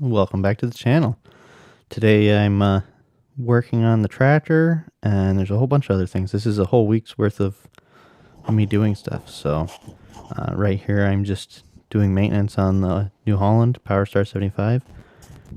Welcome back to the channel. Today I'm working on the tractor, and there's a whole bunch of other things. This is a whole week's worth of me doing stuff. So right here I'm just doing maintenance on the New Holland PowerStar 75,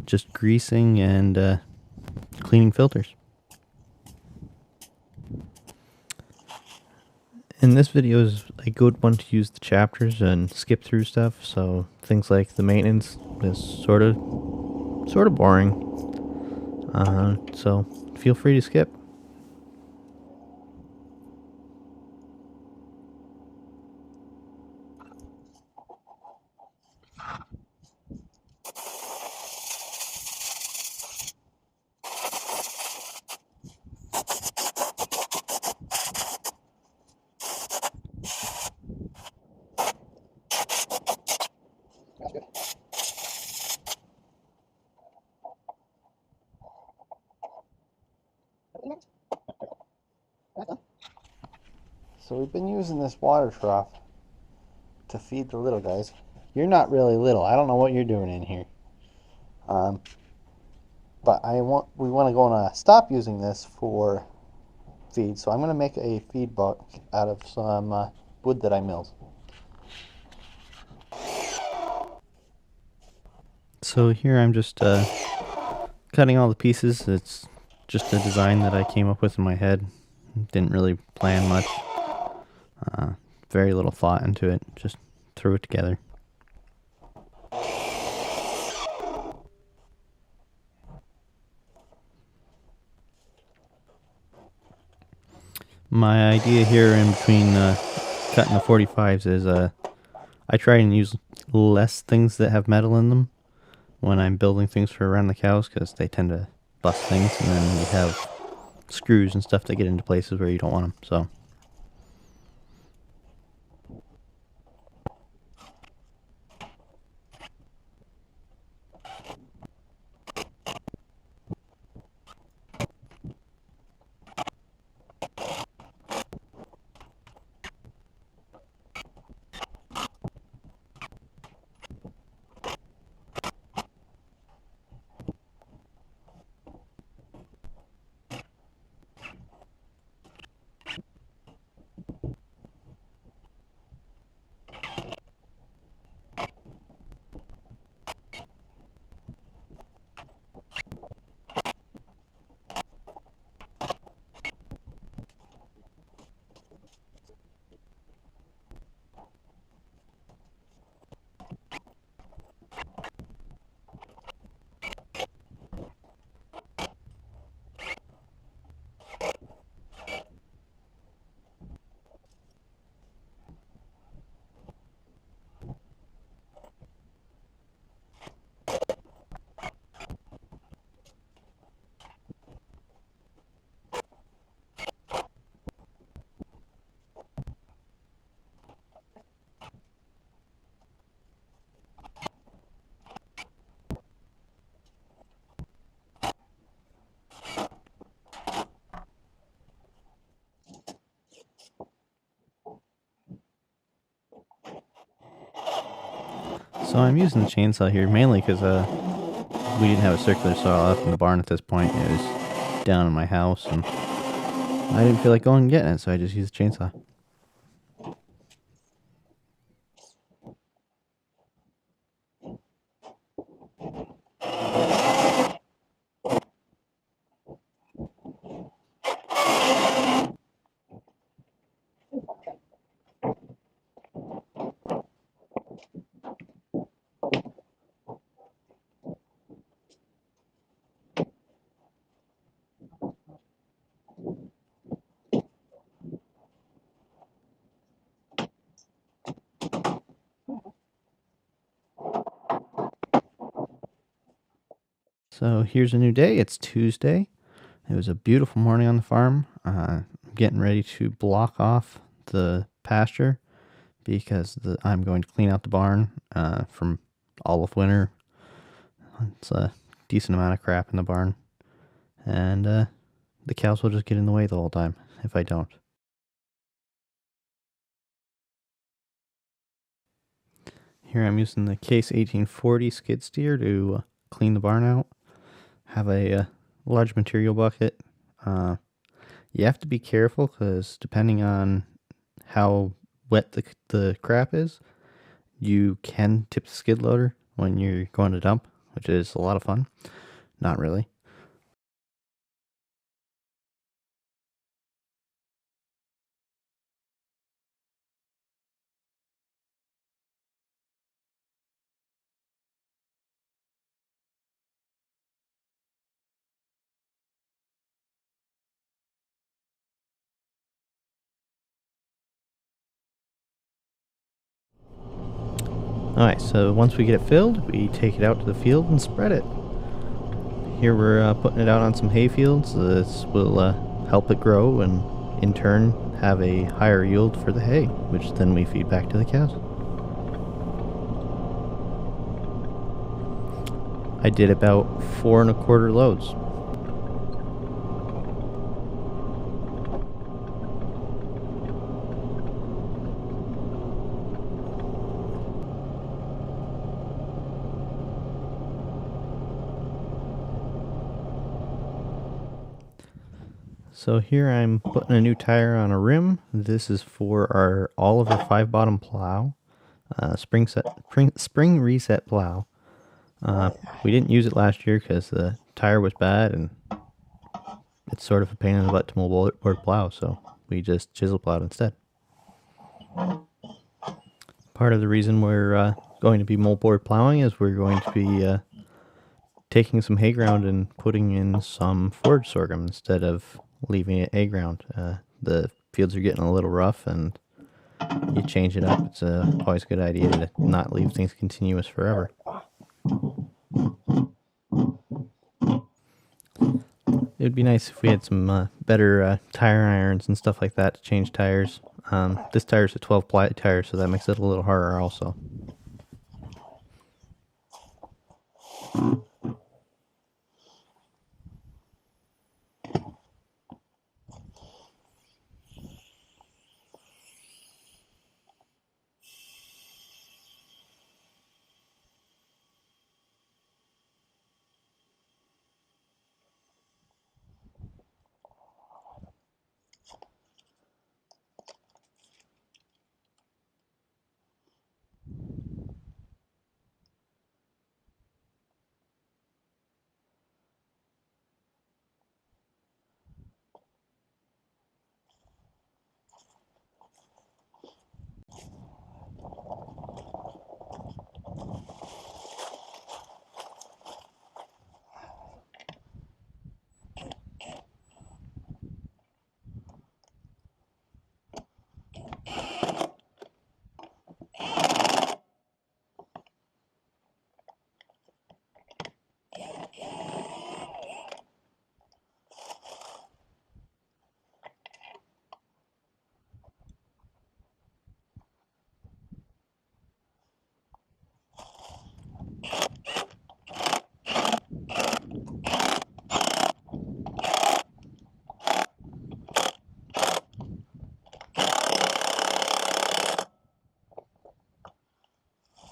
just greasing and cleaning filters. And this video is a good one to use the chapters and skip through stuff. So things like the maintenance is sort of boring. So feel free to skip. So we've been using this water trough to feed the little guys. You're not really little. I don't know what you're doing in here. But we want to go and stop using this for feed. So I'm going to make a feed buck out of some wood that I milled. So here I'm just cutting all the pieces. It's just a design that I came up with in my head. Didn't really plan much. Very little thought into it. Just threw it together. My idea here in between cutting the 45s is I try and use less things that have metal in them when I'm building things for around the cows, because they tend to bust things, and then you have screws and stuff that get into places where you don't want them. So I'm using the chainsaw here mainly because we didn't have a circular saw left in the barn at this point. It was down in my house, and I didn't feel like going and getting it, so I just used the chainsaw. So here's a new day. It's Tuesday. It was a beautiful morning on the farm. I'm getting ready to block off the pasture because I'm going to clean out the barn from all of winter. It's a decent amount of crap in the barn. And the cows will just get in the way the whole time if I don't. Here I'm using the Case 1840 skid steer to clean the barn out. Have a large material bucket. You have to be careful because depending on how wet the crap is, you can tip the skid loader when you're going to dump, which is a lot of fun. Not really. Alright, so once we get it filled, we take it out to the field and spread it. Here we're putting it out on some hay fields. This will help it grow and in turn have a higher yield for the hay, which then we feed back to the cows. I did about 4 1/4 loads. So here I'm putting a new tire on a rim. This is for our Oliver 5-bottom plow, spring reset plow. We didn't use it last year because the tire was bad and it's sort of a pain in the butt to moldboard plow, so we just chisel plowed instead. Part of the reason we're going to be moldboard plowing is we're going to be taking some hay ground and putting in some forage sorghum instead of leaving it hay ground. The fields are getting a little rough and you change it up. It's always a good idea to not leave things continuous forever. It would be nice if we had some better tire irons and stuff like that to change tires. This tire's a 12-ply tire, so that makes it a little harder also.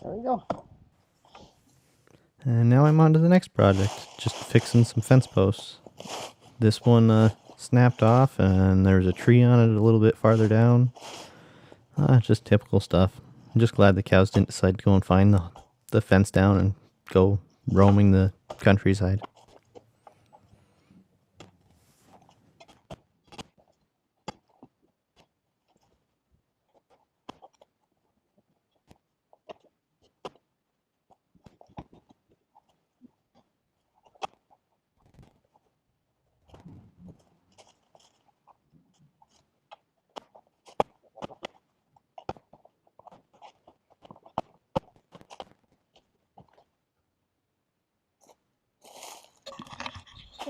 There we go. And now I'm on to the next project, just fixing some fence posts. This one snapped off and there's a tree on it a little bit farther down. Just typical stuff. I'm just glad the cows didn't decide to go and find the fence down and go roaming the countryside.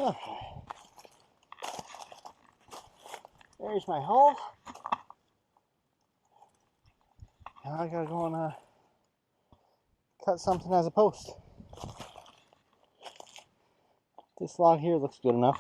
Okay. There's my hole. Now I gotta go and cut something as a post. This log here looks good enough.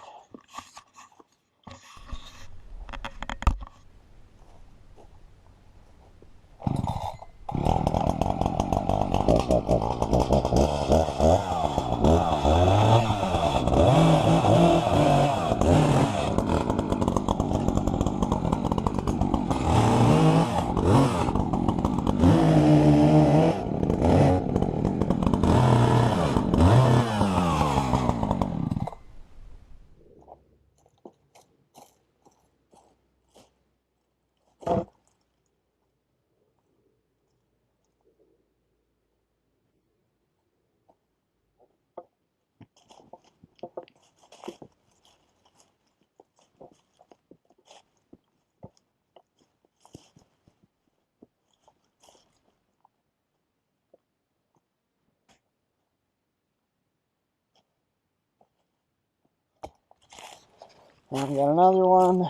And we got another one.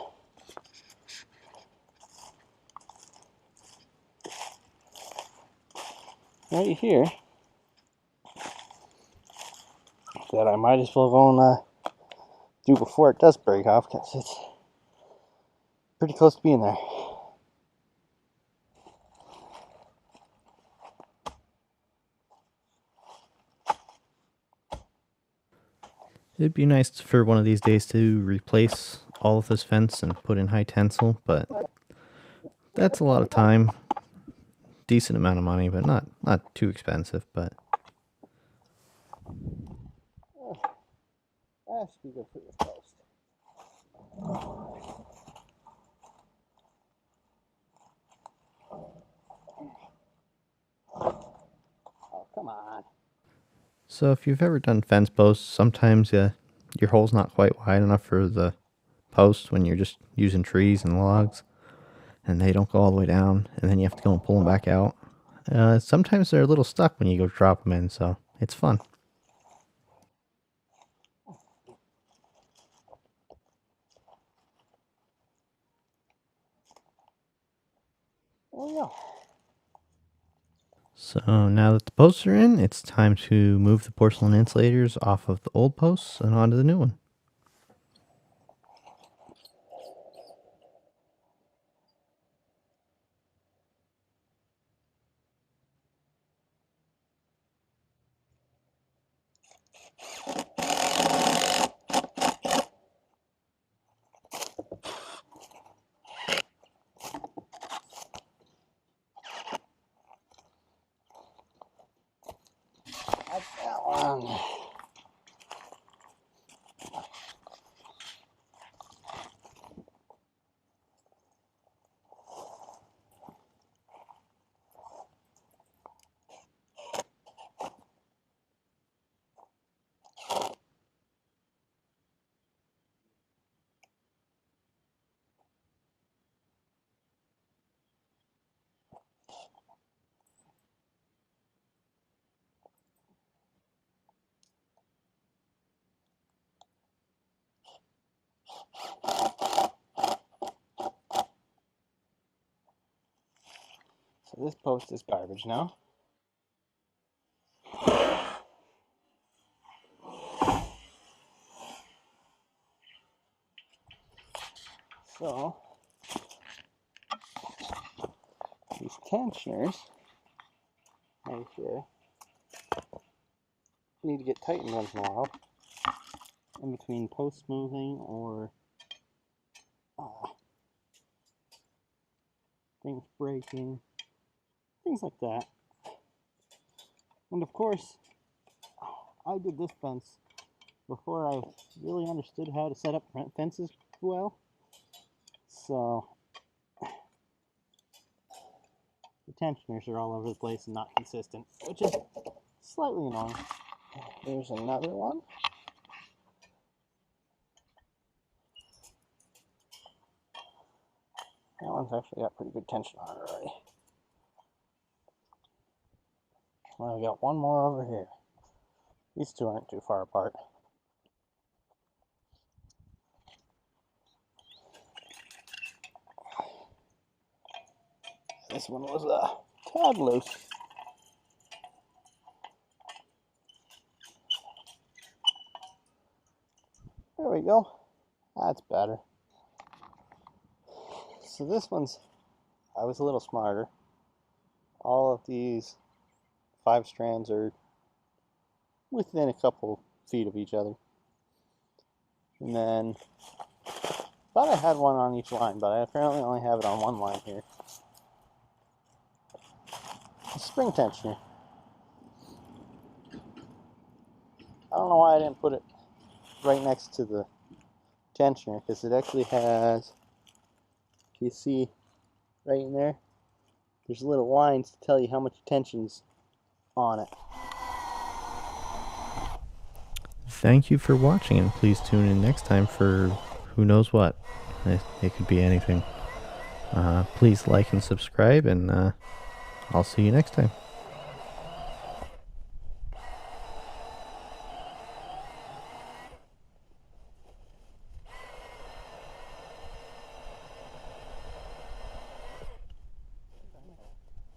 Right here. That I might as well go and do before it does break off, because it's pretty close to being there. It'd be nice for one of these days to replace all of this fence and put in high tensile, but that's a lot of time. Decent amount of money, but not too expensive, but that should be good for this post. Oh, come on. So if you've ever done fence posts, sometimes your hole's not quite wide enough for the post when you're just using trees and logs, and they don't go all the way down, and then you have to go and pull them back out. Sometimes they're a little stuck when you go drop them in, so it's fun. There we go. So now that the posts are in, it's time to move the porcelain insulators off of the old posts and onto the new one. That's that one. So this post is garbage now. So these tensioners right here need to get tightened once in a while, in between post moving or things breaking, things like that. And of course, I did this fence before I really understood how to set up fences well. So the tensioners are all over the place and not consistent, which is slightly annoying. There's another one. That one's actually got pretty good tension on it already. Well, we got one more over here. These two aren't too far apart. This one was a tad loose. There we go. That's better. So this one's, I was a little smarter. All of these 5 strands are within a couple feet of each other. And then, thought I had one on each line, but I apparently only have it on one line here. A spring tensioner. I don't know why I didn't put it right next to the tensioner, because it actually has, you see right in there, there's little lines to tell you how much tension's on it. Thank you for watching, and please tune in next time for who knows what. It could be anything. Please like and subscribe, and I'll see you next time.